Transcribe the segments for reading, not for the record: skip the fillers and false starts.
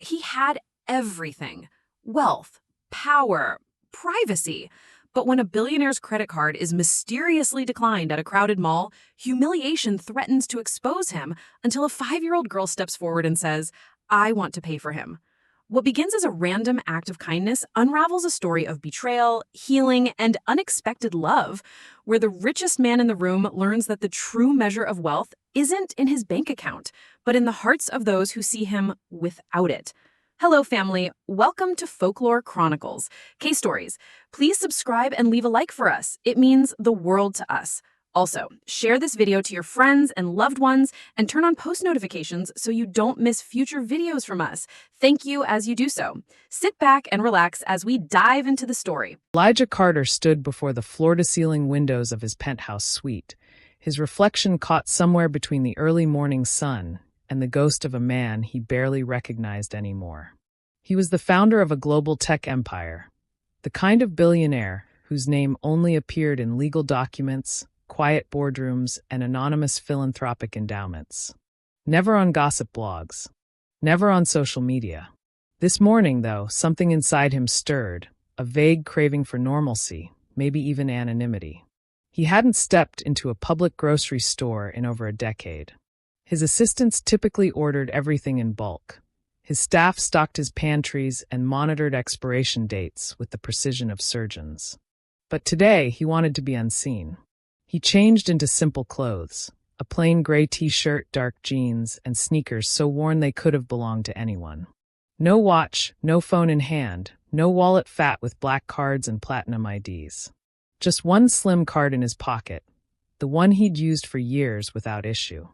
He had everything: wealth, power, privacy. But when a billionaire's credit card is mysteriously declined at a crowded mall, humiliation threatens to expose him until a 5-year-old girl steps forward and says, "I want to pay for him." What begins as a random act of kindness unravels a story of betrayal, healing, and unexpected love, where the richest man in the room learns that the true measure of wealth isn't in his bank account, but in the hearts of those who see him without it. Hello, family. Welcome to Folklore Chronicles, Case Stories. Please subscribe and leave a like for us. It means the world to us. Also, share this video to your friends and loved ones and turn on post notifications so you don't miss future videos from us. Thank you as you do so. Sit back and relax as we dive into the story. Elijah Carter stood before the floor-to-ceiling windows of his penthouse suite, his reflection caught somewhere between the early morning sun and the ghost of a man he barely recognized anymore. He was the founder of a global tech empire, the kind of billionaire whose name only appeared in legal documents, quiet boardrooms, and anonymous philanthropic endowments. Never on gossip blogs. Never on social media. This morning, though, something inside him stirred, a vague craving for normalcy, maybe even anonymity. He hadn't stepped into a public grocery store in over a decade. His assistants typically ordered everything in bulk. His staff stocked his pantries and monitored expiration dates with the precision of surgeons. But today, he wanted to be unseen. He changed into simple clothes, a plain gray t-shirt, dark jeans, and sneakers so worn they could have belonged to anyone. No watch, no phone in hand, no wallet fat with black cards and platinum IDs. Just one slim card in his pocket, the one he'd used for years without issue.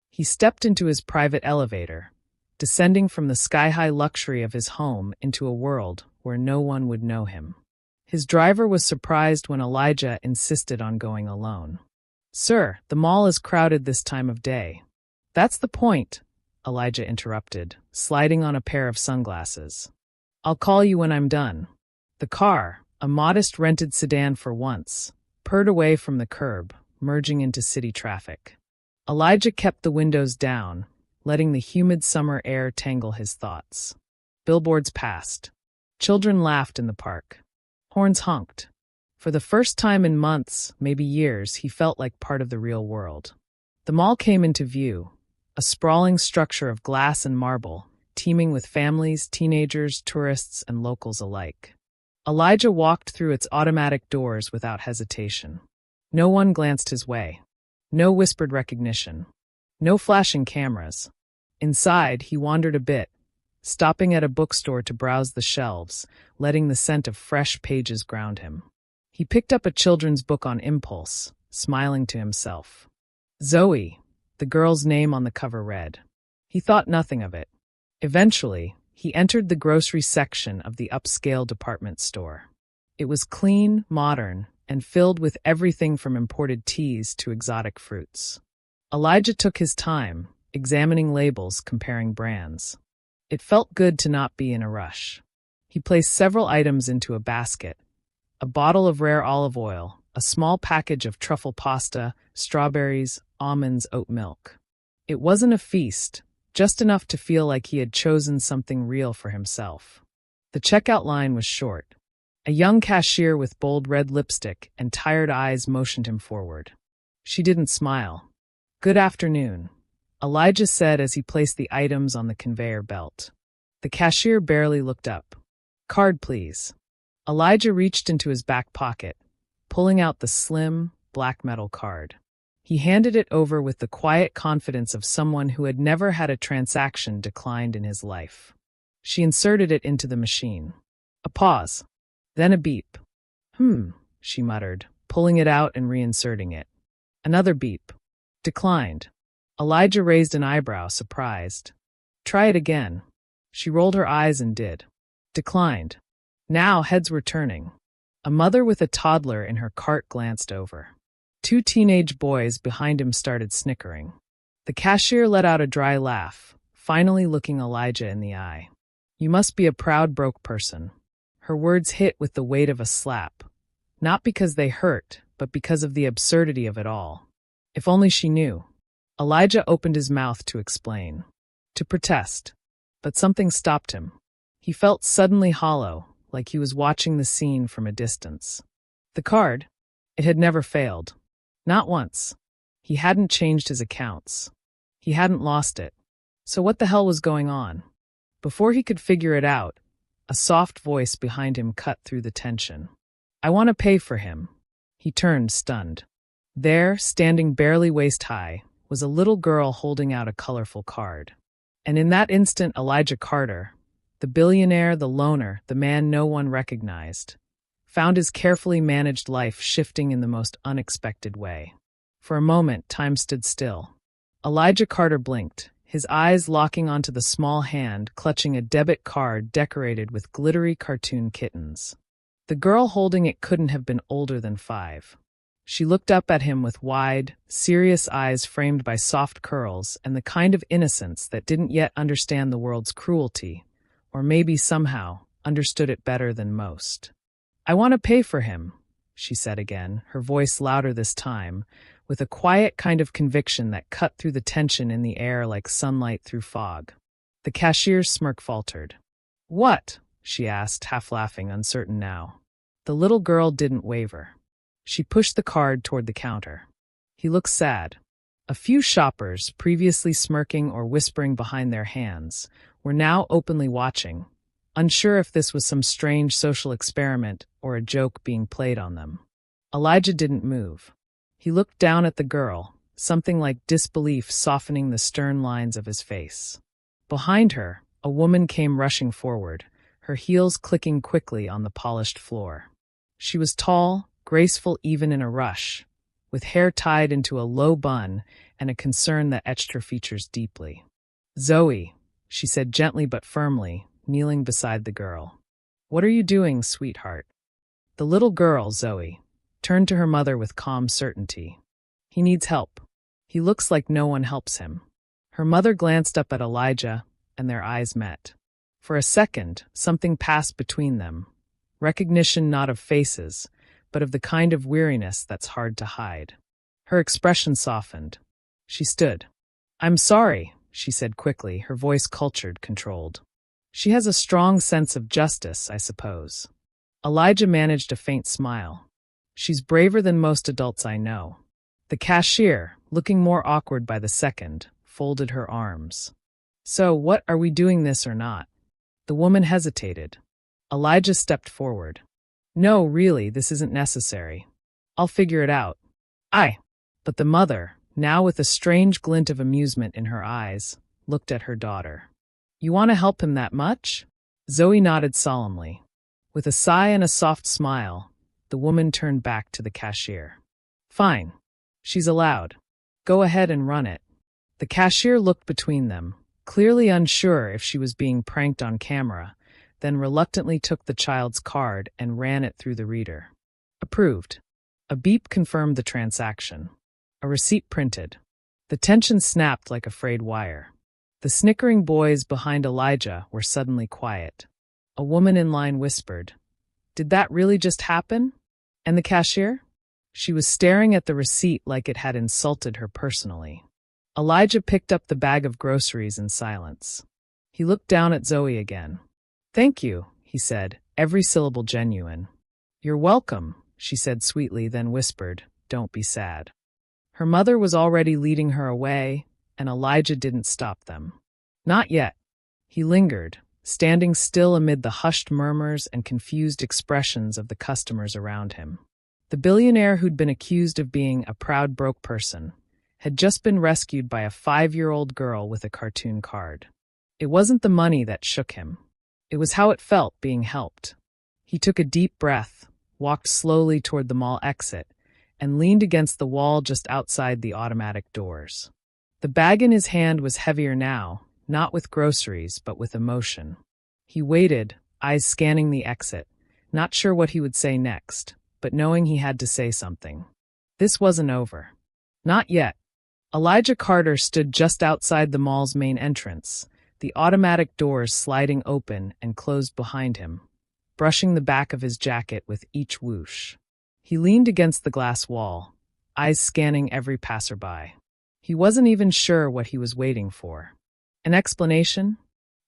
He stepped into his private elevator, descending from the sky-high luxury of his home into a world where no one would know him. His driver was surprised when Elijah insisted on going alone. "Sir, the mall is crowded this time of day." "That's the point," Elijah interrupted, sliding on a pair of sunglasses. "I'll call you when I'm done." The car, a modest rented sedan for once, purred away from the curb, merging into city traffic. Elijah kept the windows down, letting the humid summer air tangle his thoughts. Billboards passed. Children laughed in the park. Horns honked. For the first time in months, maybe years, he felt like part of the real world. The mall came into view, a sprawling structure of glass and marble, teeming with families, teenagers, tourists, and locals alike. Elijah walked through its automatic doors without hesitation. No one glanced his way. No whispered recognition. No flashing cameras. Inside, he wandered a bit, stopping at a bookstore to browse the shelves, letting the scent of fresh pages ground him. He picked up a children's book on impulse, smiling to himself. Zoe, the girl's name on the cover read. He thought nothing of it. Eventually, he entered the grocery section of the upscale department store. It was clean, modern, and filled with everything from imported teas to exotic fruits. Elijah took his time, examining labels, comparing brands. It felt good to not be in a rush. He placed several items into a basket: a bottle of rare olive oil, a small package of truffle pasta, strawberries, almonds, oat milk. It wasn't a feast, just enough to feel like he had chosen something real for himself. The checkout line was short. A young cashier with bold red lipstick and tired eyes motioned him forward. She didn't smile. "Good afternoon," Elijah said as he placed the items on the conveyor belt. The cashier barely looked up. "Card, please." Elijah reached into his back pocket, pulling out the slim, black metal card. He handed it over with the quiet confidence of someone who had never had a transaction declined in his life. She inserted it into the machine. A pause. Then a beep. She muttered, pulling it out and reinserting it. Another beep. Declined. Elijah raised an eyebrow, surprised. "Try it again." She rolled her eyes and did. Declined. Now heads were turning. A mother with a toddler in her cart glanced over. 2 teenage boys behind him started snickering. The cashier let out a dry laugh, finally looking Elijah in the eye. "You must be a proud broke person." Her words hit with the weight of a slap. Not because they hurt, but because of the absurdity of it all. If only she knew. Elijah opened his mouth to explain. To protest. But something stopped him. He felt suddenly hollow, like he was watching the scene from a distance. The card? It had never failed. Not once. He hadn't changed his accounts. He hadn't lost it. So what the hell was going on? Before he could figure it out, a soft voice behind him cut through the tension. "I want to pay for him." He turned, stunned. There, standing barely waist-high, was a little girl holding out a colorful card. And in that instant, Elijah Carter, the billionaire, the loner, the man no one recognized, found his carefully managed life shifting in the most unexpected way. For a moment, time stood still. Elijah Carter blinked, his eyes locking onto the small hand clutching a debit card decorated with glittery cartoon kittens. The girl holding it couldn't have been older than 5. She looked up at him with wide, serious eyes framed by soft curls and the kind of innocence that didn't yet understand the world's cruelty, or maybe somehow understood it better than most. "I want to pay for him," she said again, her voice louder this time, with a quiet kind of conviction that cut through the tension in the air like sunlight through fog. The cashier's smirk faltered. "What?" she asked, half laughing, uncertain now. The little girl didn't waver. She pushed the card toward the counter. He looked sad. A few shoppers, previously smirking or whispering behind their hands, were now openly watching, unsure if this was some strange social experiment or a joke being played on them. Elijah didn't move. He looked down at the girl, something like disbelief softening the stern lines of his face. Behind her, a woman came rushing forward, her heels clicking quickly on the polished floor. She was tall, graceful even in a rush, with hair tied into a low bun and a concern that etched her features deeply. "Zoe," she said gently but firmly, kneeling beside the girl. "What are you doing, sweetheart?" The little girl, Zoe, turned to her mother with calm certainty. "He needs help. He looks like no one helps him." Her mother glanced up at Elijah, and their eyes met. For a second, something passed between them. Recognition not of faces, but of the kind of weariness that's hard to hide. Her expression softened. She stood. "I'm sorry," she said quickly, her voice cultured, controlled. "She has a strong sense of justice, I suppose." Elijah managed a faint smile. "She's braver than most adults I know." The cashier, looking more awkward by the second, folded her arms. "So, what, are we doing this or not?" The woman hesitated. Elijah stepped forward. "No, really, this isn't necessary. I'll figure it out." "Aye." But the mother, now with a strange glint of amusement in her eyes, looked at her daughter. "You want to help him that much?" Zoe nodded solemnly. With a sigh and a soft smile, the woman turned back to the cashier. "Fine. She's allowed. Go ahead and run it." The cashier looked between them, clearly unsure if she was being pranked on camera, then reluctantly took the child's card and ran it through the reader. Approved. A beep confirmed the transaction. A receipt printed. The tension snapped like a frayed wire. The snickering boys behind Elijah were suddenly quiet. A woman in line whispered, "Did that really just happen?" And the cashier? She was staring at the receipt like it had insulted her personally. Elijah picked up the bag of groceries in silence. He looked down at Zoe again. "Thank you," he said, every syllable genuine. "You're welcome," she said sweetly, then whispered, "Don't be sad." Her mother was already leading her away, and Elijah didn't stop them. Not yet. He lingered, standing still amid the hushed murmurs and confused expressions of the customers around him. The billionaire who'd been accused of being a proud broke person had just been rescued by a 5-year-old girl with a cartoon card. It wasn't the money that shook him. It was how it felt being helped. He took a deep breath, walked slowly toward the mall exit, and leaned against the wall just outside the automatic doors. The bag in his hand was heavier now, not with groceries, but with emotion. He waited, eyes scanning the exit, not sure what he would say next, but knowing he had to say something. This wasn't over. Not yet. Elijah Carter stood just outside the mall's main entrance, the automatic doors sliding open and closed behind him, brushing the back of his jacket with each whoosh. He leaned against the glass wall, eyes scanning every passerby. He wasn't even sure what he was waiting for. An explanation?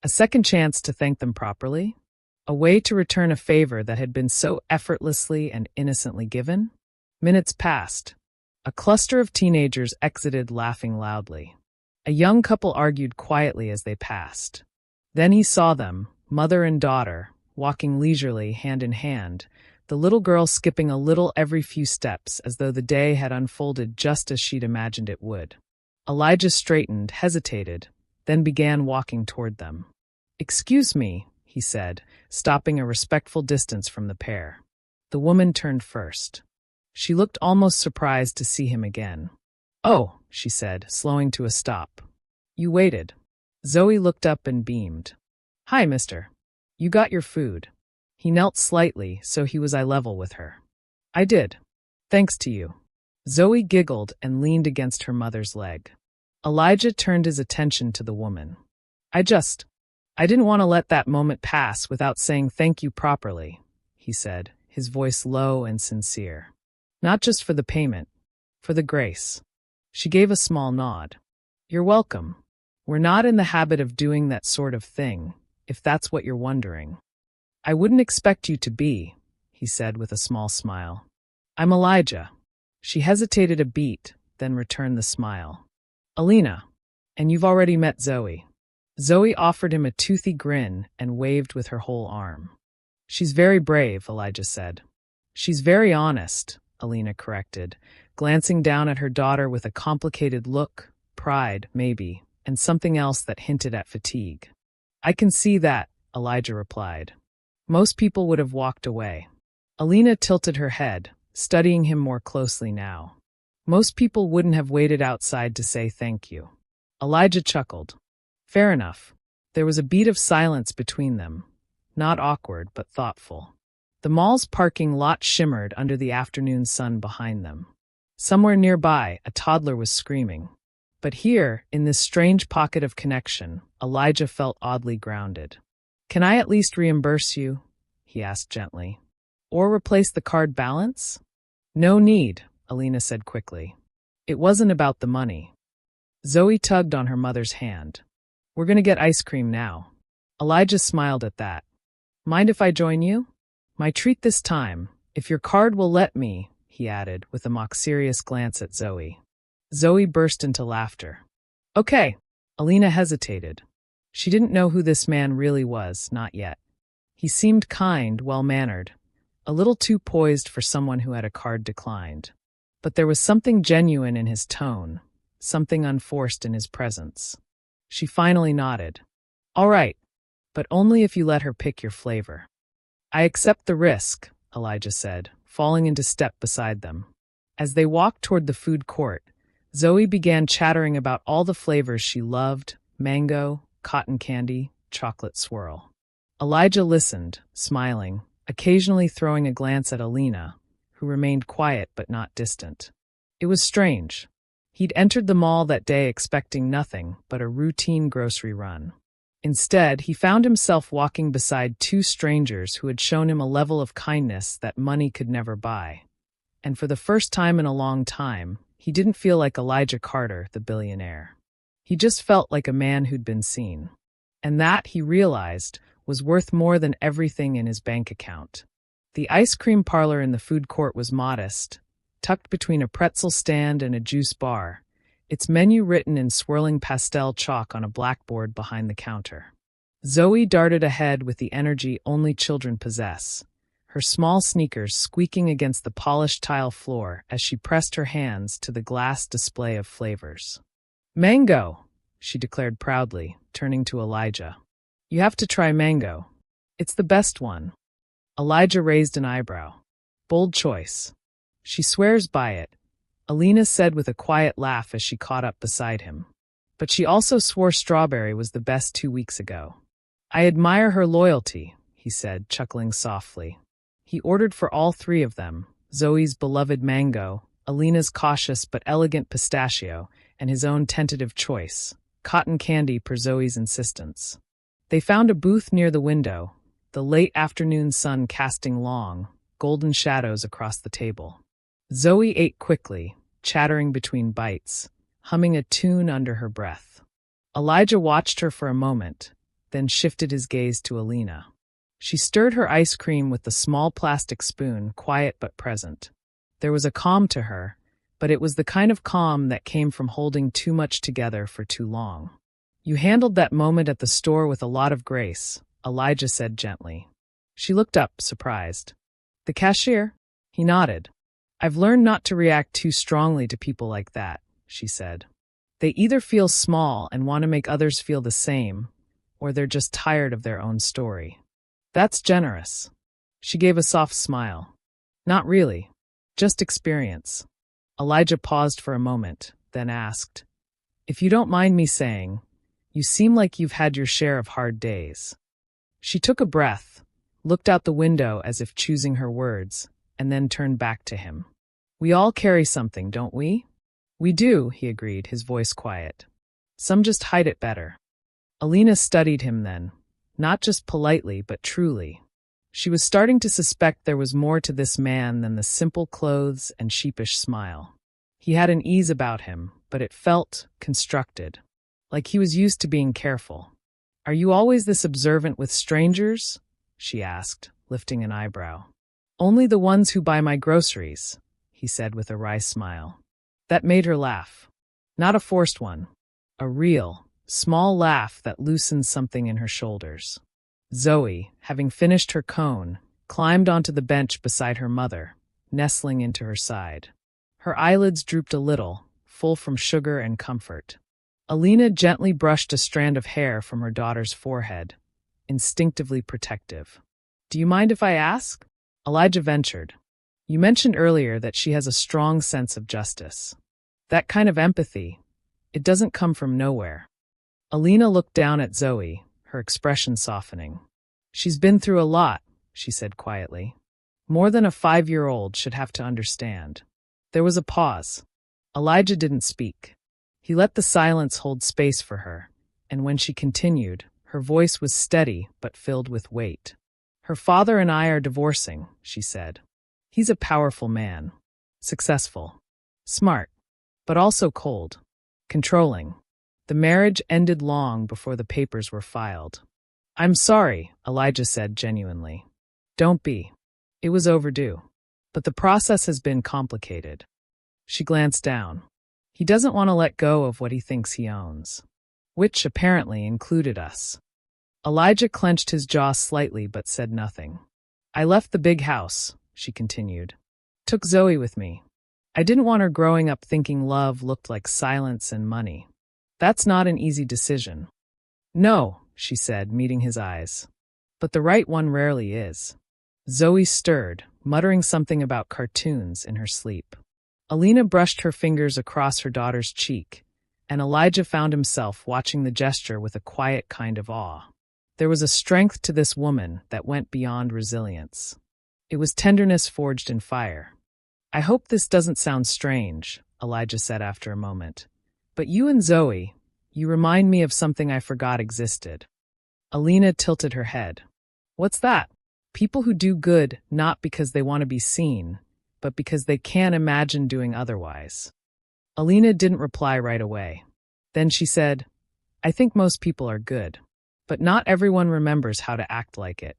A second chance to thank them properly? A way to return a favor that had been so effortlessly and innocently given? Minutes passed. A cluster of teenagers exited laughing loudly. A young couple argued quietly as they passed. Then he saw them, mother and daughter, walking leisurely hand in hand, the little girl skipping a little every few steps as though the day had unfolded just as she'd imagined it would. Elijah straightened, hesitated, then began walking toward them. "Excuse me," he said, stopping a respectful distance from the pair. The woman turned first. She looked almost surprised to see him again. "Oh," she said, slowing to a stop. "You waited." Zoe looked up and beamed. "Hi, mister. You got your food." He knelt slightly so he was eye level with her. "I did. Thanks to you." Zoe giggled and leaned against her mother's leg. Elijah turned his attention to the woman. I didn't want to let that moment pass without saying thank you properly," he said, his voice low and sincere. "Not just for the payment, for the grace." She gave a small nod. "You're welcome. We're not in the habit of doing that sort of thing, if that's what you're wondering." "I wouldn't expect you to be," he said with a small smile. "I'm Elijah." She hesitated a beat, then returned the smile. "Alina. And you've already met Zoe." Zoe offered him a toothy grin and waved with her whole arm. "She's very brave," Elijah said. "She's very honest," Alina corrected, glancing down at her daughter with a complicated look, pride, maybe, and something else that hinted at fatigue. "I can see that," Elijah replied. Most people would have walked away. Alina tilted her head, studying him more closely now. Most people wouldn't have waited outside to say thank you. Elijah chuckled. Fair enough. There was a beat of silence between them, not awkward but thoughtful. The mall's parking lot shimmered under the afternoon sun behind them. Somewhere nearby, a toddler was screaming. But here, in this strange pocket of connection, Elijah felt oddly grounded. "Can I at least reimburse you?" he asked gently. "Or replace the card balance?" "No need," Alina said quickly. It wasn't about the money. Zoe tugged on her mother's hand. "We're going to get ice cream now." Elijah smiled at that. "Mind if I join you?" "My treat this time, if your card will let me," he added with a mock-serious glance at Zoe. Zoe burst into laughter. "Okay." Alina hesitated. She didn't know who this man really was, not yet. He seemed kind, well-mannered, a little too poised for someone who had a card declined. But there was something genuine in his tone, something unforced in his presence. She finally nodded. "All right, but only if you let her pick your flavor." "I accept the risk," Elijah said, falling into step beside them. As they walked toward the food court, Zoe began chattering about all the flavors she loved: mango, cotton candy, chocolate swirl. Elijah listened, smiling, occasionally throwing a glance at Alina, who remained quiet but not distant. It was strange. He'd entered the mall that day expecting nothing but a routine grocery run. Instead, he found himself walking beside two strangers who had shown him a level of kindness that money could never buy. And for the first time in a long time, he didn't feel like Elijah Carter, the billionaire. He just felt like a man who'd been seen. And that, he realized, was worth more than everything in his bank account. The ice cream parlor in the food court was modest, tucked between a pretzel stand and a juice bar, its menu written in swirling pastel chalk on a blackboard behind the counter. Zoe darted ahead with the energy only children possess, her small sneakers squeaking against the polished tile floor as she pressed her hands to the glass display of flavors. "Mango," she declared proudly, turning to Elijah. "You have to try mango. It's the best one." Elijah raised an eyebrow. "Bold choice." "She swears by it," Alina said with a quiet laugh as she caught up beside him. "But she also swore strawberry was the best 2 weeks ago." "I admire her loyalty," he said, chuckling softly. He ordered for all three of them, Zoe's beloved mango, Alina's cautious but elegant pistachio, and his own tentative choice, cotton candy per Zoe's insistence. They found a booth near the window, the late afternoon sun casting long, golden shadows across the table. Zoe ate quickly, chattering between bites, humming a tune under her breath. Elijah watched her for a moment, then shifted his gaze to Alina. She stirred her ice cream with the small plastic spoon, quiet but present. There was a calm to her, but it was the kind of calm that came from holding too much together for too long. "You handled that moment at the store with a lot of grace," Elijah said gently. She looked up, surprised. "The cashier?" He nodded. "I've learned not to react too strongly to people like that," she said. "They either feel small and want to make others feel the same, or they're just tired of their own story." "That's generous." She gave a soft smile. "Not really. Just experience." Elijah paused for a moment, then asked, "If you don't mind me saying, you seem like you've had your share of hard days." She took a breath, looked out the window as if choosing her words, and then turned back to him. "We all carry something, don't we?" "We do," he agreed, his voice quiet. "Some just hide it better." Alina studied him then, not just politely but truly. She was starting to suspect there was more to this man than the simple clothes and sheepish smile. He had an ease about him, but it felt constructed, like he was used to being careful. "Are you always this observant with strangers?" she asked, lifting an eyebrow. "Only the ones who buy my groceries," he said with a wry smile. That made her laugh. Not a forced one. A real, small laugh that loosened something in her shoulders. Zoe, having finished her cone, climbed onto the bench beside her mother, nestling into her side. Her eyelids drooped a little, full from sugar and comfort. Alina gently brushed a strand of hair from her daughter's forehead, instinctively protective. "Do you mind if I ask?" Elijah ventured. "You mentioned earlier that she has a strong sense of justice. That kind of empathy, it doesn't come from nowhere." Alina looked down at Zoe, her expression softening. "She's been through a lot," she said quietly. "More than a 5-year-old should have to understand." There was a pause. Elijah didn't speak. He let the silence hold space for her, and when she continued, her voice was steady but filled with weight. "Her father and I are divorcing," she said. "He's a powerful man. Successful. Smart. But also cold. Controlling. The marriage ended long before the papers were filed." "I'm sorry," Elijah said genuinely. "Don't be. It was overdue. But the process has been complicated." She glanced down. "He doesn't want to let go of what he thinks he owns." Which apparently included us. Elijah clenched his jaw slightly but said nothing. "I left the big house," she continued. "Took Zoe with me. I didn't want her growing up thinking love looked like silence and money. That's not an easy decision." "No," she said, meeting his eyes. "But the right one rarely is." Zoe stirred, muttering something about cartoons in her sleep. Alina brushed her fingers across her daughter's cheek, and Elijah found himself watching the gesture with a quiet kind of awe. There was a strength to this woman that went beyond resilience. It was tenderness forged in fire. "I hope this doesn't sound strange," Elijah said after a moment. "But you and Zoe, you remind me of something I forgot existed." Alina tilted her head. "What's that?" "People who do good not because they want to be seen, but because they can't imagine doing otherwise." Alina didn't reply right away. Then she said, "I think most people are good. But not everyone remembers how to act like it."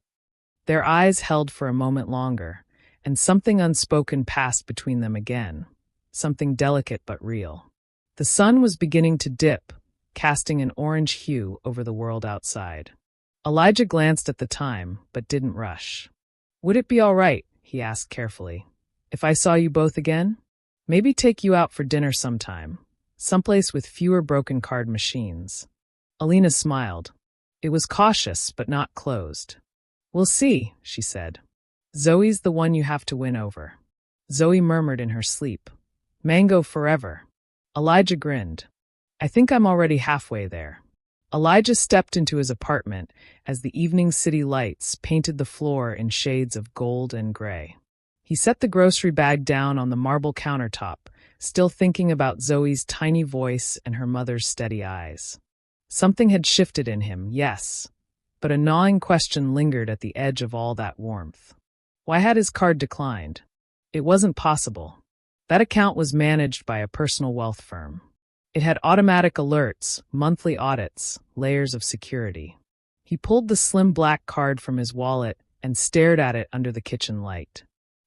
Their eyes held for a moment longer, and something unspoken passed between them again, something delicate but real. The sun was beginning to dip, casting an orange hue over the world outside. Elijah glanced at the time, but didn't rush. "Would it be all right," he asked carefully, "if I saw you both again? Maybe take you out for dinner sometime, someplace with fewer broken card machines." Alina smiled. It was cautious, but not closed. "We'll see," she said. "Zoe's the one you have to win over." Zoe murmured in her sleep, "Mango forever." Elijah grinned. "I think I'm already halfway there." Elijah stepped into his apartment as the evening city lights painted the floor in shades of gold and gray. He set the grocery bag down on the marble countertop, still thinking about Zoe's tiny voice and her mother's steady eyes. Something had shifted in him, yes, but a gnawing question lingered at the edge of all that warmth. Why had his card declined? It wasn't possible. That account was managed by a personal wealth firm. It had automatic alerts, monthly audits, layers of security. He pulled the slim black card from his wallet and stared at it under the kitchen light.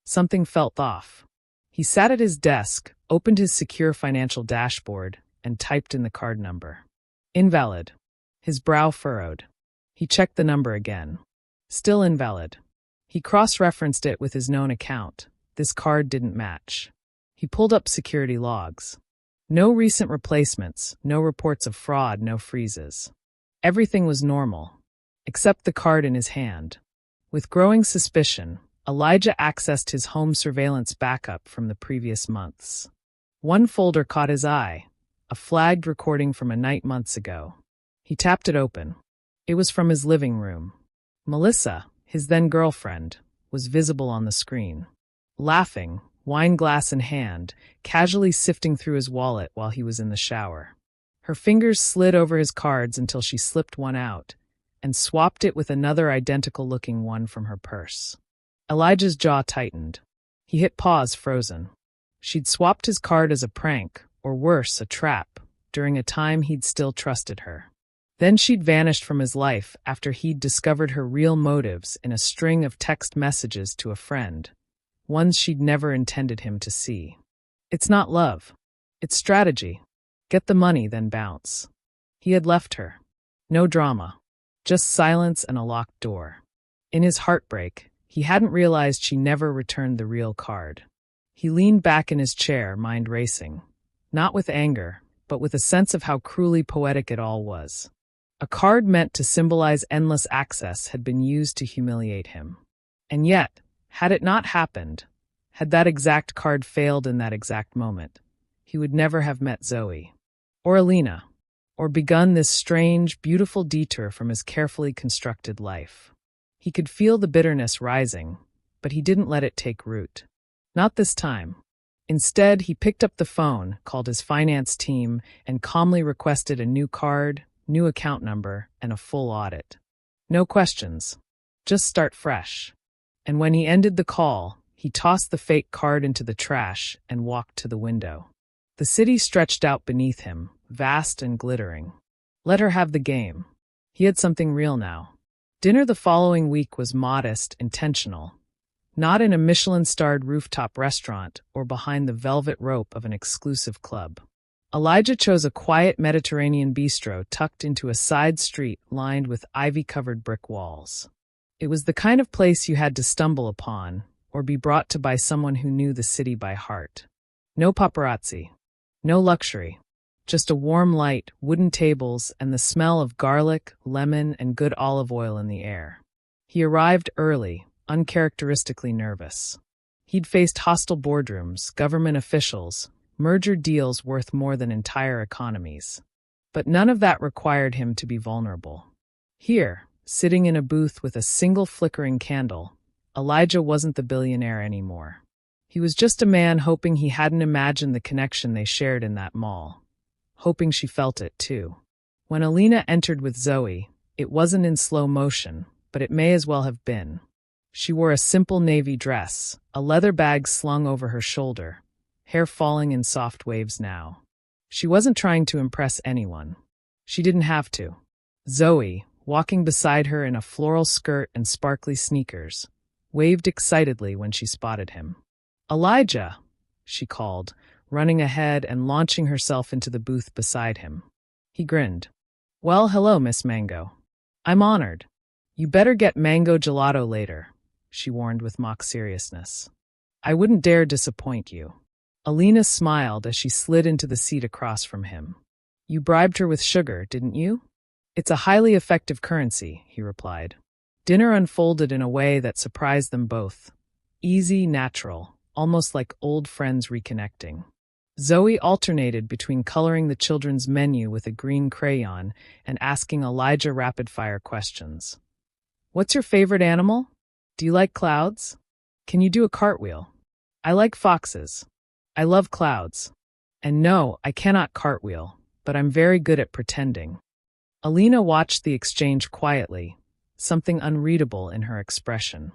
Something felt off. He sat at his desk, opened his secure financial dashboard, and typed in the card number. Invalid. His brow furrowed. He checked the number again. Still invalid. He cross-referenced it with his known account. This card didn't match. He pulled up security logs. No recent replacements, no reports of fraud, no freezes. Everything was normal, except the card in his hand. With growing suspicion, Elijah accessed his home surveillance backup from the previous months. One folder caught his eye, a flagged recording from a night months ago. He tapped it open. It was from his living room. Melissa, his then-girlfriend, was visible on the screen. Laughing, wine glass in hand, casually sifting through his wallet while he was in the shower. Her fingers slid over his cards until she slipped one out and swapped it with another identical-looking one from her purse. Elijah's jaw tightened. He hit pause, frozen. She'd swapped his card as a prank, or worse, a trap, during a time he'd still trusted her. Then she'd vanished from his life after he'd discovered her real motives in a string of text messages to a friend, ones she'd never intended him to see. It's not love. It's strategy. Get the money, then bounce. He had left her. No drama. Just silence and a locked door. In his heartbreak, he hadn't realized she never returned the real card. He leaned back in his chair, mind racing. Not with anger, but with a sense of how cruelly poetic it all was. A card meant to symbolize endless access had been used to humiliate him. And yet, had it not happened, had that exact card failed in that exact moment, he would never have met Zoe. Or Alina. Or begun this strange, beautiful detour from his carefully constructed life. He could feel the bitterness rising, but he didn't let it take root. Not this time. Instead, he picked up the phone, called his finance team, and calmly requested a new card, new account number, and a full audit. No questions. Just start fresh. And when he ended the call, he tossed the fake card into the trash and walked to the window. The city stretched out beneath him, vast and glittering. Let her have the game. He had something real now. Dinner the following week was modest, intentional. Not in a Michelin-starred rooftop restaurant or behind the velvet rope of an exclusive club. Elijah chose a quiet Mediterranean bistro tucked into a side street lined with ivy-covered brick walls. It was the kind of place you had to stumble upon or be brought to by someone who knew the city by heart. No paparazzi. No luxury. Just a warm light, wooden tables, and the smell of garlic, lemon, and good olive oil in the air. He arrived early, uncharacteristically nervous. He'd faced hostile boardrooms, government officials, merger deals worth more than entire economies. But none of that required him to be vulnerable. Here, sitting in a booth with a single flickering candle, Elijah wasn't the billionaire anymore. He was just a man hoping he hadn't imagined the connection they shared in that mall. Hoping she felt it, too. When Alina entered with Zoe, it wasn't in slow motion, but it may as well have been. She wore a simple navy dress, a leather bag slung over her shoulder, hair falling in soft waves now. She wasn't trying to impress anyone. She didn't have to. Zoe, walking beside her in a floral skirt and sparkly sneakers, waved excitedly when she spotted him. "Elijah," she called, running ahead and launching herself into the booth beside him. He grinned. "Well, hello, Miss Mango. I'm honored. You better get mango gelato later," she warned with mock seriousness. "I wouldn't dare disappoint you." Alina smiled as she slid into the seat across from him. "You bribed her with sugar, didn't you?" "It's a highly effective currency," he replied. Dinner unfolded in a way that surprised them both. Easy, natural, almost like old friends reconnecting. Zoe alternated between coloring the children's menu with a green crayon and asking Elijah rapid-fire questions. "What's your favorite animal? Do you like clouds? Can you do a cartwheel? I like foxes. I love clouds. And no, I cannot cartwheel, but I'm very good at pretending." Alina watched the exchange quietly, something unreadable in her expression.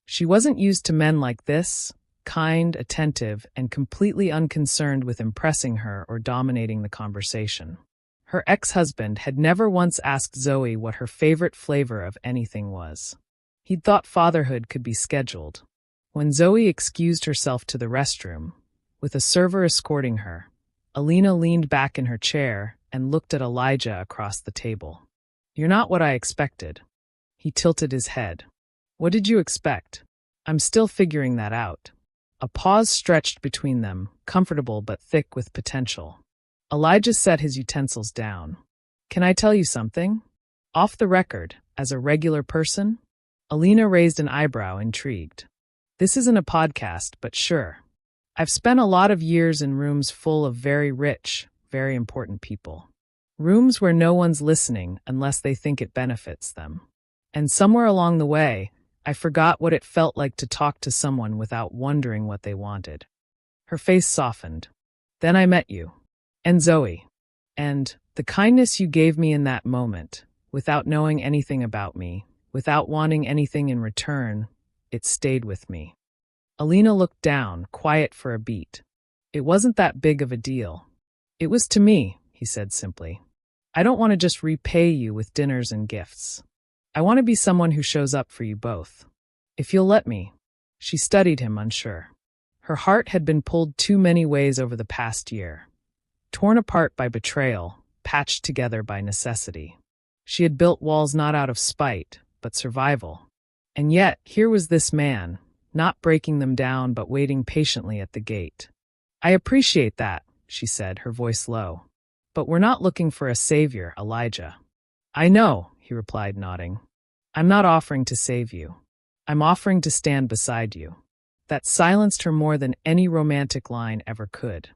She wasn't used to men like this, kind, attentive, and completely unconcerned with impressing her or dominating the conversation. Her ex-husband had never once asked Zoe what her favorite flavor of anything was. He'd thought fatherhood could be scheduled. When Zoe excused herself to the restroom, with a server escorting her, Alina leaned back in her chair and looked at Elijah across the table. "You're not what I expected." He tilted his head. "What did you expect?" "I'm still figuring that out." A pause stretched between them, comfortable but thick with potential. Elijah set his utensils down. "Can I tell you something? Off the record, as a regular person?" Alina raised an eyebrow, intrigued. "This isn't a podcast, but sure. I've spent a lot of years in rooms full of very rich, very important people. Rooms where no one's listening unless they think it benefits them. And somewhere along the way, I forgot what it felt like to talk to someone without wondering what they wanted." Her face softened. "Then I met you. And Zoe. And the kindness you gave me in that moment, without knowing anything about me, without wanting anything in return, it stayed with me." Alina looked down, quiet for a beat. "It wasn't that big of a deal." "It was to me," he said simply. "I don't want to just repay you with dinners and gifts. I want to be someone who shows up for you both. If you'll let me." She studied him, unsure. Her heart had been pulled too many ways over the past year. Torn apart by betrayal, patched together by necessity. She had built walls not out of spite, but survival. And yet, here was this man, not breaking them down but waiting patiently at the gate. "I appreciate that," she said, her voice low. "But we're not looking for a savior, Elijah." "I know," he replied, nodding. "I'm not offering to save you. I'm offering to stand beside you." That silenced her more than any romantic line ever could.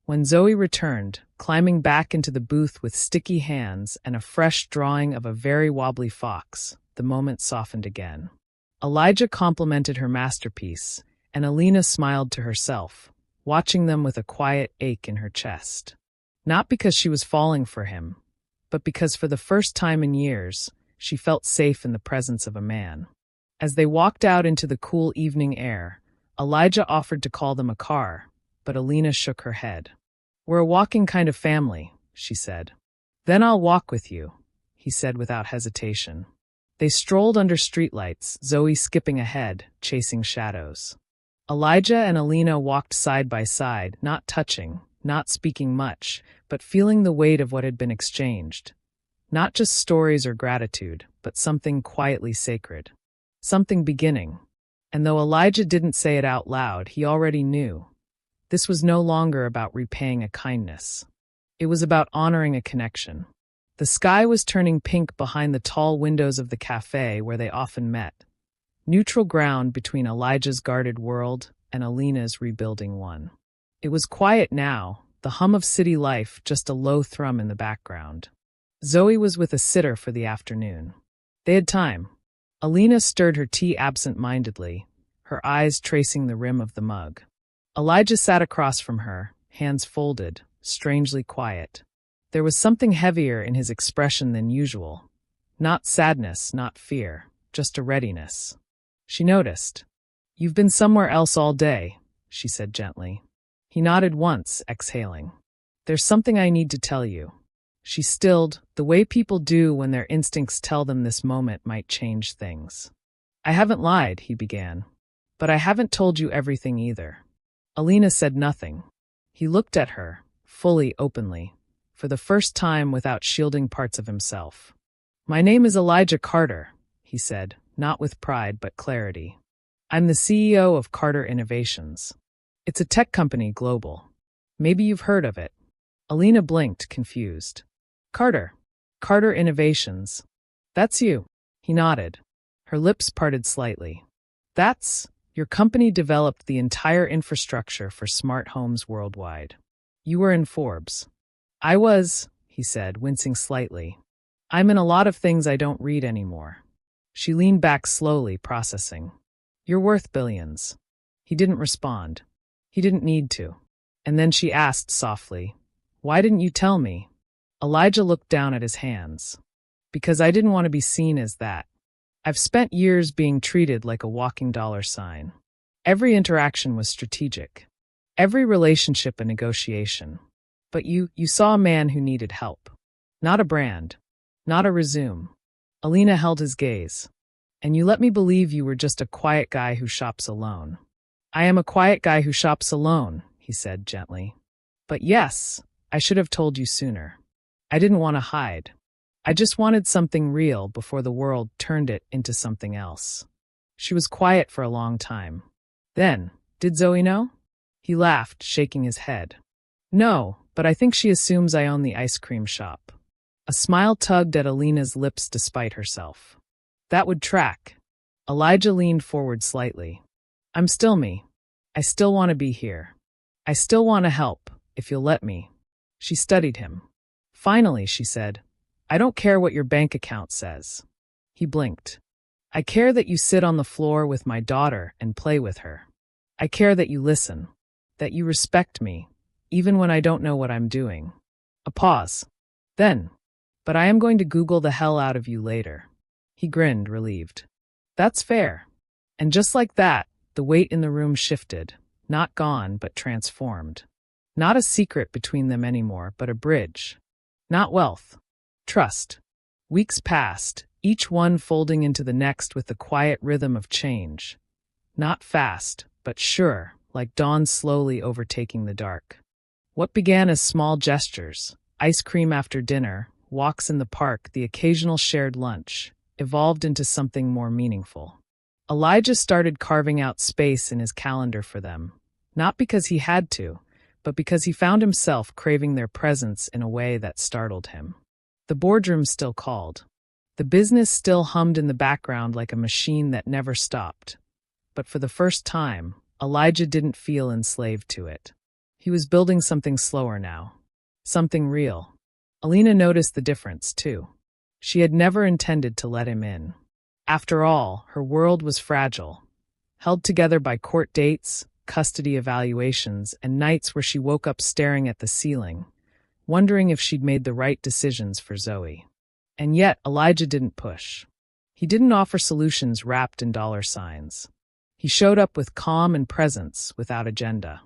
When Zoe returned, climbing back into the booth with sticky hands and a fresh drawing of a very wobbly fox, the moment softened again. Elijah complimented her masterpiece, and Alina smiled to herself, watching them with a quiet ache in her chest. Not because she was falling for him, but because for the first time in years, she felt safe in the presence of a man. As they walked out into the cool evening air, Elijah offered to call them a car, but Alina shook her head. "We're a walking kind of family," she said. "Then I'll walk with you," he said without hesitation. They strolled under streetlights, Zoe skipping ahead, chasing shadows. Elijah and Alina walked side by side, not touching, not speaking much, but feeling the weight of what had been exchanged. Not just stories or gratitude, but something quietly sacred. Something beginning. And though Elijah didn't say it out loud, he already knew. This was no longer about repaying a kindness. It was about honoring a connection. The sky was turning pink behind the tall windows of the cafe where they often met. Neutral ground between Elijah's guarded world and Alina's rebuilding one. It was quiet now, the hum of city life just a low thrum in the background. Zoe was with a sitter for the afternoon. They had time. Alina stirred her tea absent-mindedly, her eyes tracing the rim of the mug. Elijah sat across from her, hands folded, strangely quiet. There was something heavier in his expression than usual. Not sadness, not fear, just a readiness. She noticed. "You've been somewhere else all day," she said gently. He nodded once, exhaling. "There's something I need to tell you." She stilled, the way people do when their instincts tell them this moment might change things. "I haven't lied," he began. "But I haven't told you everything either." Alina said nothing. He looked at her, fully, openly, for the first time without shielding parts of himself. "My name is Elijah Carter," he said, not with pride but clarity. "I'm the CEO of Carter Innovations. It's a tech company, global. Maybe you've heard of it." Alina blinked, confused. "Carter Innovations. That's you." He nodded. Her lips parted slightly. "That's, your company developed the entire infrastructure for smart homes worldwide. You were in Forbes." "I was," he said, wincing slightly. "I'm in a lot of things I don't read anymore." She leaned back slowly, processing. "You're worth billions." He didn't respond. He didn't need to. And then she asked softly, "Why didn't you tell me?" Elijah looked down at his hands. "Because I didn't want to be seen as that. I've spent years being treated like a walking dollar sign. Every interaction was strategic. Every relationship a negotiation. But you saw a man who needed help. Not a brand. Not a resume. Alina held his gaze. And you let me believe you were just a quiet guy who shops alone. I am a quiet guy who shops alone, he said gently. But yes, I should have told you sooner. I didn't want to hide. I just wanted something real before the world turned it into something else. She was quiet for a long time. Then, did Zoe know? He laughed, shaking his head. No, but I think she assumes I own the ice cream shop. A smile tugged at Alina's lips despite herself. That would track. Elijah leaned forward slightly. I'm still me. I still want to be here. I still want to help, if you'll let me. She studied him. Finally, she said, I don't care what your bank account says. He blinked. I care that you sit on the floor with my daughter and play with her. I care that you listen, that you respect me, even when I don't know what I'm doing. A pause. Then, but I am going to Google the hell out of you later. He grinned, relieved. That's fair. And just like that, the weight in the room shifted, not gone, but transformed. Not a secret between them anymore, but a bridge. Not wealth. Trust. Weeks passed, each one folding into the next with the quiet rhythm of change. Not fast, but sure, like dawn slowly overtaking the dark. What began as small gestures, ice cream after dinner, walks in the park, the occasional shared lunch, evolved into something more meaningful. Elijah started carving out space in his calendar for them, not because he had to, but because he found himself craving their presence in a way that startled him. The boardroom still called. The business still hummed in the background like a machine that never stopped. But for the first time, Elijah didn't feel enslaved to it. He was building something slower now. Something real. Alina noticed the difference, too. She had never intended to let him in. After all, her world was fragile, held together by court dates, custody evaluations, and nights where she woke up staring at the ceiling, wondering if she'd made the right decisions for Zoe. And yet, Elijah didn't push. He didn't offer solutions wrapped in dollar signs. He showed up with calm and presence, without agenda.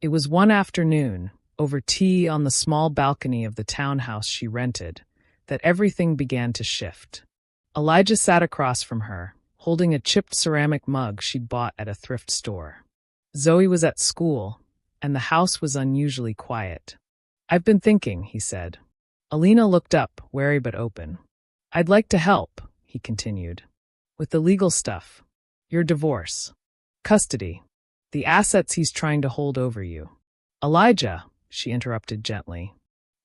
It was one afternoon, over tea on the small balcony of the townhouse she rented, that everything began to shift. Elijah sat across from her, holding a chipped ceramic mug she'd bought at a thrift store. Zoe was at school, and the house was unusually quiet. I've been thinking, he said. Alina looked up, wary but open. I'd like to help, he continued. With the legal stuff. Your divorce. Custody. The assets he's trying to hold over you. Elijah, she interrupted gently.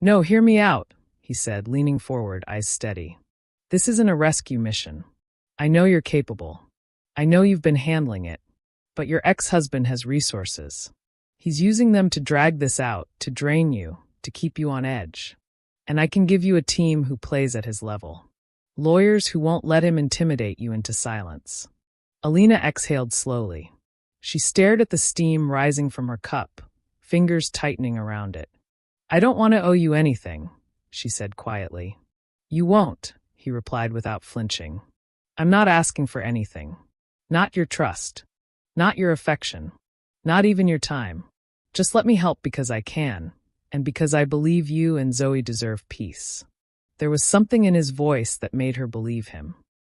No, hear me out, he said, leaning forward, eyes steady. This isn't a rescue mission. I know you're capable. I know you've been handling it. But your ex-husband has resources. He's using them to drag this out, to drain you, to keep you on edge. And I can give you a team who plays at his level. Lawyers who won't let him intimidate you into silence. Alina exhaled slowly. She stared at the steam rising from her cup, fingers tightening around it. I don't want to owe you anything, she said quietly. You won't, he replied without flinching. I'm not asking for anything. Not your trust. Not your affection. Not even your time. Just let me help because I can, and because I believe you and Zoe deserve peace. There was something in his voice that made her believe him.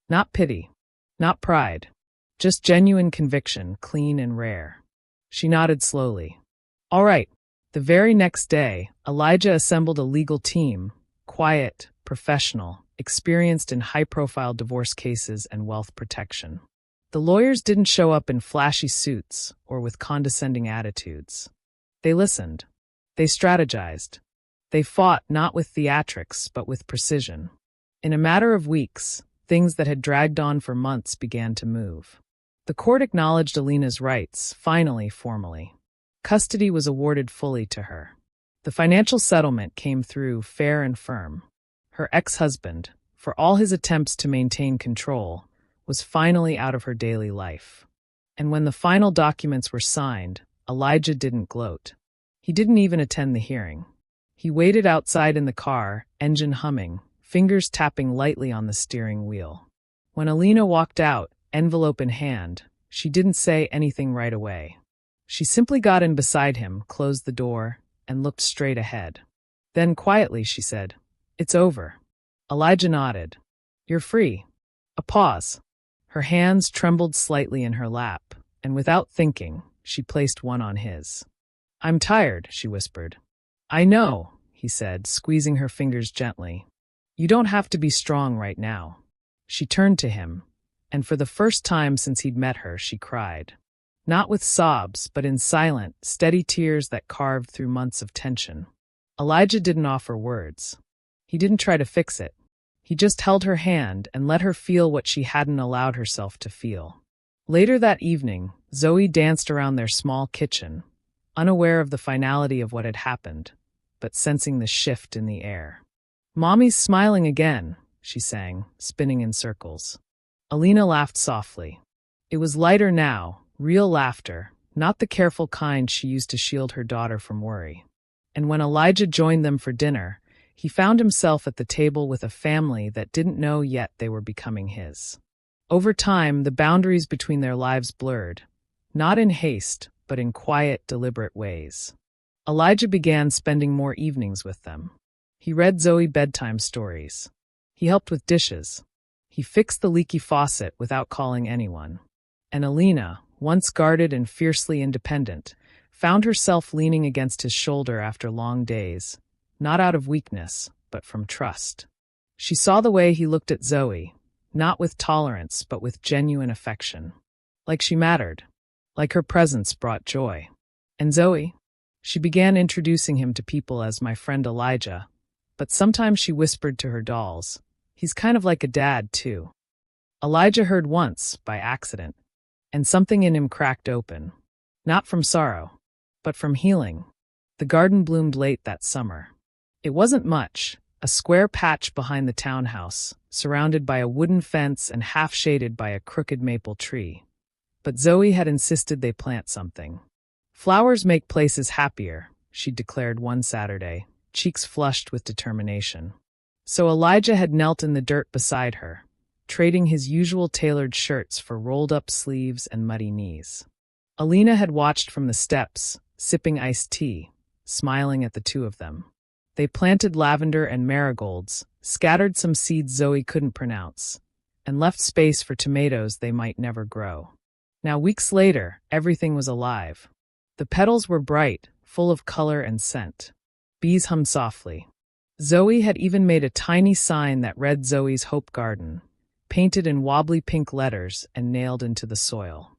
Not pity. Not pride. Just genuine conviction, clean and rare. She nodded slowly. All right. The very next day, Elijah assembled a legal team, quiet, professional, experienced in high-profile divorce cases and wealth protection. The lawyers didn't show up in flashy suits or with condescending attitudes. They listened. They strategized. They fought not with theatrics, but with precision. In a matter of weeks, things that had dragged on for months began to move. The court acknowledged Alina's rights, finally, formally. Custody was awarded fully to her. The financial settlement came through fair and firm. Her ex-husband, for all his attempts to maintain control, was finally out of her daily life. And when the final documents were signed, Elijah didn't gloat. He didn't even attend the hearing. He waited outside in the car, engine humming, fingers tapping lightly on the steering wheel. When Alina walked out, envelope in hand, she didn't say anything right away. She simply got in beside him, closed the door, and looked straight ahead. Then quietly she said, It's over. Elijah nodded. You're free. A pause. Her hands trembled slightly in her lap, and without thinking, she placed one on his. I'm tired, she whispered. I know, he said, squeezing her fingers gently. You don't have to be strong right now. She turned to him, and for the first time since he'd met her, she cried. Not with sobs, but in silent, steady tears that carved through months of tension. Elijah didn't offer words. He didn't try to fix it. He just held her hand and let her feel what she hadn't allowed herself to feel. Later that evening, Zoe danced around their small kitchen, unaware of the finality of what had happened, but sensing the shift in the air. Mommy's smiling again, she sang, spinning in circles. Alina laughed softly. It was lighter now, real laughter, not the careful kind she used to shield her daughter from worry. And when Elijah joined them for dinner, he found himself at the table with a family that didn't know yet they were becoming his. Over time, the boundaries between their lives blurred, not in haste, but in quiet, deliberate ways. Elijah began spending more evenings with them. He read Zoe bedtime stories. He helped with dishes. He fixed the leaky faucet without calling anyone. And Alina, once guarded and fiercely independent, found herself leaning against his shoulder after long days, not out of weakness, but from trust. She saw the way he looked at Zoe, not with tolerance, but with genuine affection. Like she mattered. Like her presence brought joy. And Zoe? She began introducing him to people as my friend Elijah, but sometimes she whispered to her dolls, he's kind of like a dad, too. Elijah heard once, by accident, and something in him cracked open. Not from sorrow, but from healing. The garden bloomed late that summer. It wasn't much, a square patch behind the townhouse, surrounded by a wooden fence and half-shaded by a crooked maple tree. But Zoe had insisted they plant something. Flowers make places happier, she declared one Saturday, cheeks flushed with determination. So Elijah had knelt in the dirt beside her, trading his usual tailored shirts for rolled-up sleeves and muddy knees. Alina had watched from the steps, sipping iced tea, smiling at the two of them. They planted lavender and marigolds, scattered some seeds Zoe couldn't pronounce, and left space for tomatoes they might never grow. Now, weeks later, everything was alive. The petals were bright, full of color and scent. Bees hummed softly. Zoe had even made a tiny sign that read Zoe's Hope Garden, painted in wobbly pink letters and nailed into the soil.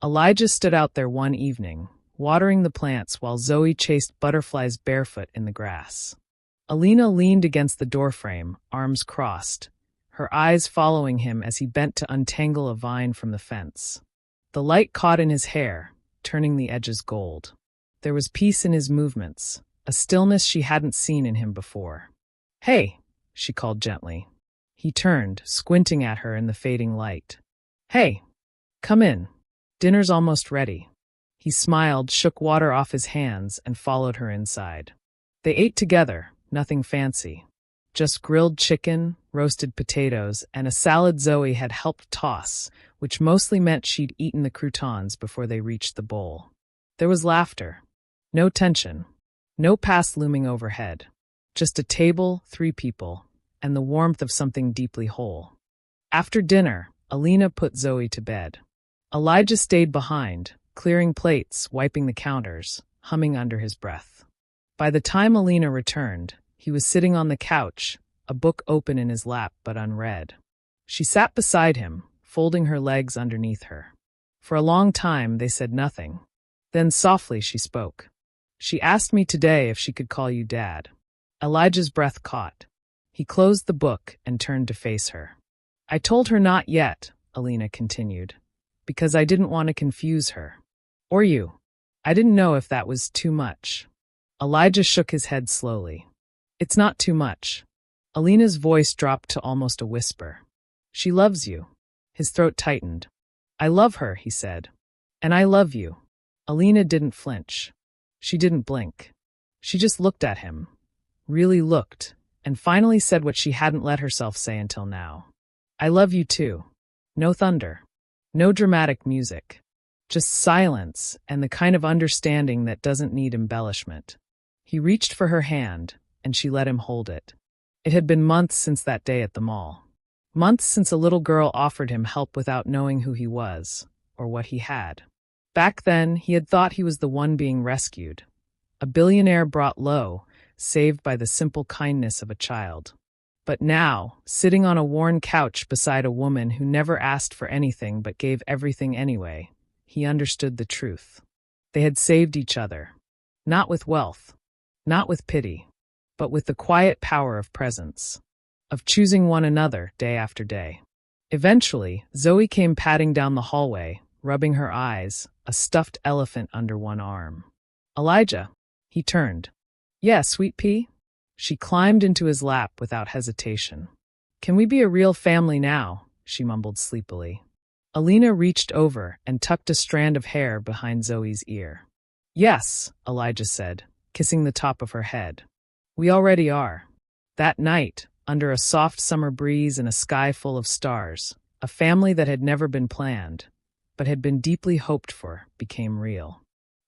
Elijah stood out there one evening, watering the plants while Zoe chased butterflies barefoot in the grass. Alina leaned against the doorframe, arms crossed, her eyes following him as he bent to untangle a vine from the fence. The light caught in his hair, turning the edges gold. There was peace in his movements, a stillness she hadn't seen in him before. Hey, she called gently. He turned, squinting at her in the fading light. Hey, come in. Dinner's almost ready. He smiled, shook water off his hands, and followed her inside. They ate together, nothing fancy. Just grilled chicken, roasted potatoes, and a salad Zoe had helped toss, which mostly meant she'd eaten the croutons before they reached the bowl. There was laughter. No tension. No past looming overhead. Just a table, 3 people, and the warmth of something deeply whole. After dinner, Alina put Zoe to bed. Elijah stayed behind, clearing plates, wiping the counters, humming under his breath. By the time Alina returned, he was sitting on the couch, a book open in his lap but unread. She sat beside him, folding her legs underneath her. For a long time they said nothing. Then softly she spoke. She asked me today if she could call you Dad. Elijah's breath caught. He closed the book and turned to face her. I told her not yet, Alina continued, because I didn't want to confuse her. Or you. I didn't know if that was too much. Elijah shook his head slowly. It's not too much. Alina's voice dropped to almost a whisper. She loves you. His throat tightened. I love her, he said. And I love you. Alina didn't flinch. She didn't blink. She just looked at him. Really looked, and finally said what she hadn't let herself say until now. I love you too. No thunder. No dramatic music. Just silence and the kind of understanding that doesn't need embellishment. He reached for her hand, and she let him hold it. It had been months since that day at the mall. Months since a little girl offered him help without knowing who he was, or what he had. Back then, he had thought he was the one being rescued. A billionaire brought low, saved by the simple kindness of a child. But now, sitting on a worn couch beside a woman who never asked for anything but gave everything anyway, he understood the truth. They had saved each other. Not with wealth, not with pity, but with the quiet power of presence, of choosing one another day after day. Eventually, Zoe came padding down the hallway, rubbing her eyes, a stuffed elephant under one arm. Elijah. He turned. Yeah, sweet pea? She climbed into his lap without hesitation. Can we be a real family now? She mumbled sleepily. Alina reached over and tucked a strand of hair behind Zoe's ear. Yes, Elijah said, kissing the top of her head. We already are. That night, under a soft summer breeze and a sky full of stars, a family that had never been planned, but had been deeply hoped for, became real.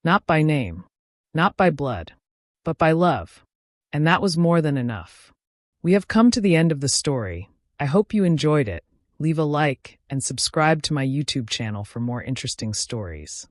Not by name, not by blood, but by love. And that was more than enough. We have come to the end of the story. I hope you enjoyed it. Leave a like and subscribe to my YouTube channel for more interesting stories.